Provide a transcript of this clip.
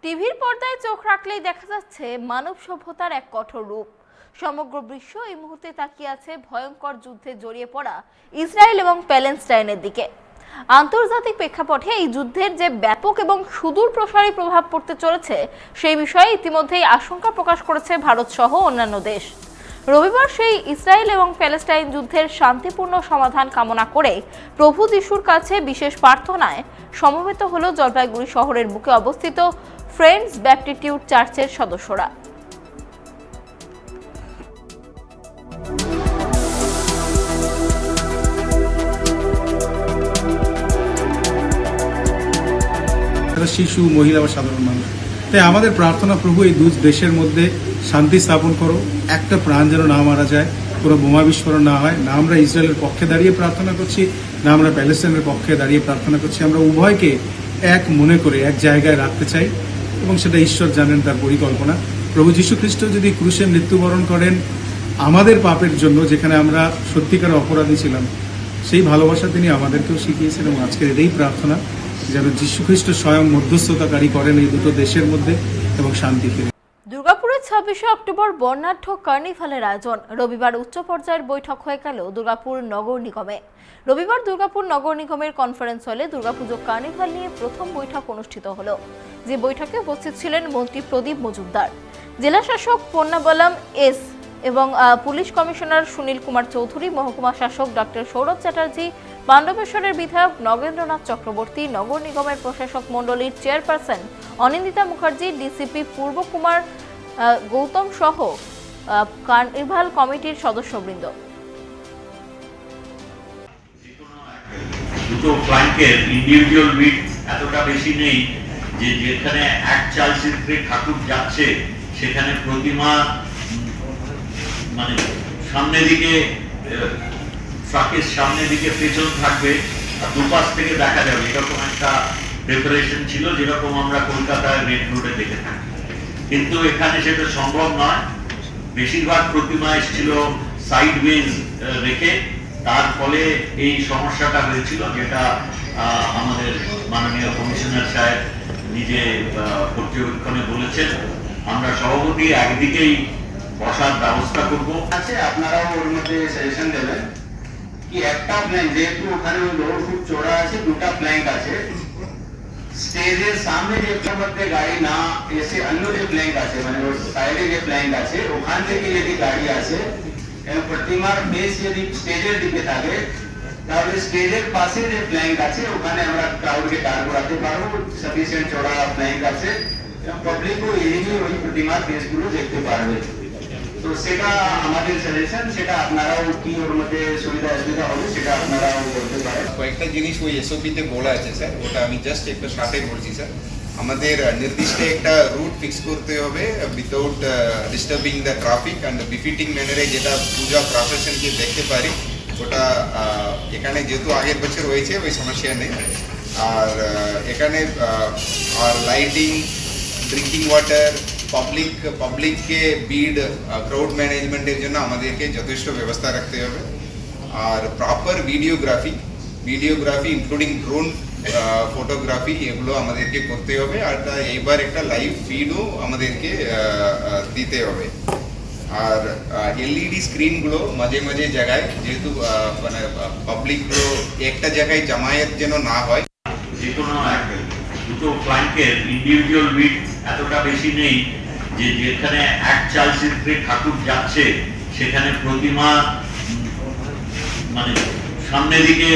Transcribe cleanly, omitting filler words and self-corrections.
টিভির পর্দায় চোখ রাখলেই দেখা যাচ্ছে মানব সভ্যতার এক কঠোর রূপ। সমগ্র বিশ্ব এই মুহূর্তে তাকিয়ে আছে ভয়ঙ্কর যুদ্ধে জড়িয়ে পড়া ইসরায়েল এবং প্যালেস্টাইনের দিকে। আন্তর্জাতিক প্রেক্ষাপটে এই যুদ্ধের যে ব্যাপক এবং সুদূর প্রসারী প্রভাব পড়তে চলেছে সেই বিষয়ে ইতিমধ্যেই আশঙ্কা প্রকাশ করেছে ভারত সহ অন্যান্য দেশ। রবিবার সেই ইসরায়েল এবং প্যালেস্টাইন যুদ্ধের শান্তিপূর্ণ সমাধান কামনা করে প্রভু যিশুর কাছে বিশেষ প্রার্থনায় সমবেত হলো জলপাইগুড়ি শহরের বুকে অবস্থিত ফ্রেন্ডস ব্যাপটিটিউড চার্চের সদস্যরা। শিশু, মহিলা বা সাধারণ মানুষ। তাই আমাদের প্রার্থনা, প্রভু এই দুই দেশের মধ্যে শান্তি স্থাপন করো, একটা প্রাণ যেন না মারা যায়, কোনো বোমা বিস্ফোরণ না হয়। না আমরা ইসরায়েলের পক্ষে দাঁড়িয়ে প্রার্থনা করছি, না আমরা প্যালেস্টাইনের পক্ষে দাঁড়িয়ে প্রার্থনা করছি। আমরা উভয়কে এক মনে করে এক জায়গায় রাখতে চাই এবং সেটা ঈশ্বর জানেন তার পরিকল্পনা। প্রভু যীশু খ্রিস্ট যদি ক্রুশে মৃত্যুবরণ করেন আমাদের পাপের জন্য, যেখানে আমরা সত্যিকার অপরাধী ছিলাম, সেই ভালোবাসা তিনি আমাদেরকেও শিখিয়েছেন। এবং আজকের এই প্রার্থনা যেন যীশু খ্রিস্ট স্বয়ং মধ্যস্থতাকারী করেন এই দুটো দেশের মধ্যে এবং শান্তি ফিরে। দুর্গাপুরের 26শে অক্টোবর বর্ণাঢ্য কার্নিভালের আয়োজন। রবিবার উচ্চ পর্যায়ের বৈঠক হয়ে গেল দুর্গাপুর নগর নিগমে। রবিবার দুর্গাপুর নগর নিগমের কনফারেন্স হলে দুর্গাপুজো কার্নিভাল নিয়ে প্রথম বৈঠক অনুষ্ঠিত হলো, যে বৈঠকে উপস্থিত ছিলেন মন্ত্রী প্রদীপ মজুমদার, জেলা শাসক পন্নাবলম এস এবং পুলিশ কমিশনার সুনীল কুমার চৌধুরী, মহকুমা শাসক ডক্টর সৌরভ চ্যাটার্জি, পাণ্ডবেশ্বরের বিধায়ক নগেন্দ্রনাথ চক্রবর্তী, নগর নিগমের প্রশাসক মণ্ডলীর চেয়ারপারসন অনিন্দিতা মুখার্জি, ডিসিপি পূর্ব কুমার গৌতম সহ কার্নিভাল কমিটির সদস্যবৃন্দ। দুটো ফ্ল্যাঙ্কের ইন্ডিভিজুয়াল উইথ এতটা বেশি নেই যে যেখানে এক চাল চিত্রে ঠাকুর যাচ্ছে সেখানে প্রতিমা মানে সামনের দিকে, ট্রাকের সামনের দিকে পেছন থাকবে আর দুপাশ থেকে দেখা যাবে, এরকম একটা প্রিপারেশন ছিল যেরকম আমরা কলকাতায় মেন রোডে দেখে থাকি। কিন্তু এখানে সেটা সম্ভব নয়। বেশিরভাগ প্রতিমা এসেছিল সাইড ওয়েজ রেখে, তার ফলে এই সমস্যাটা হয়েছিল, যেটা আমাদের মাননীয় কমিশনার সাহেব নিজে পর্যবেক্ষণে বলেছেন। আমরা সভাপতি একদিকেই বসার ব্যবস্থা করবো। আছে আপনারাও ওর মধ্যে সাজেশন দেবেন কি একটা প্ল্যাঙ্ক, যেহেতু ওখানে রোড খুব চওড়া আছে, দুটা প্ল্যাঙ্ক আছে, স্টেজের সামনে যে মধ্যে গাড়ি না এসে অন্য যে প্ল্যাঙ্ক আছে মানে ওর সাইডে যে প্ল্যাঙ্ক আছে ওখান থেকে যদি গাড়ি আসে এবং প্রতিমার বেস যদি স্টেজের দিকে থাকে তাহলে স্টেজের পাশে যে প্ল্যাঙ্ক আছে ওখানে আমরা ক্রাউডকে দাঁড় করাতে পারবো। সাফিসিয়েন্ট চওড়া প্ল্যাঙ্ক আছে এবং পাবলিকও ইজিলি ওই প্রতিমার বেসগুলো দেখতে পারবে। তো সেটা আমাদের সাজেশন, সেটা আপনারাও কি ওর মধ্যে সুবিধা অসুবিধা হবে সেটা আপনারাও বলতে পারেন। কয়েকটা জিনিস ওই এসওপিতে বলা আছে স্যার, ওটা আমি জাস্ট একটু শার্টে বলছি স্যার। আমাদের নির্দিষ্ট একটা রুট ফিক্স করতে হবে without disturbing the traffic and befitting ম্যানারে, যেটা পূজা প্রফেশনকে দেখতে পারি। ওটা এখানে যেহেতু আগের বছর হয়েছে ওই সমস্যা নেই। আর এখানে আর লাইটিং, ড্রিঙ্কিং ওয়াটার, পাবলিককে বিড, ক্রাউড ম্যানেজমেন্টের জন্য আমাদেরকে যথেষ্ট ব্যবস্থা রাখতে হবে। আর proper videography including drone photography, এগুলো আমাদেরকে করতে হবে। আর এইবার একটা লাইভ ফিডও আমাদেরকে দিতে হবে। আর এলইডি স্ক্রিনগুলো মাঝে মাঝে জায়গায়, যেহেতু মানে পাবলিকগুলো একটা জায়গায় জামায়াত যেন না হয়। যে কোনো দুটো ফ্ল্যাঙ্কের ইন্ডিভিজুয়াল উইথ এতটা বেশি নেই যে যেখানে এক চাল চিত্রে ঠাকুর যাচ্ছে সেখানে প্রতিমা মানে সামনের দিকে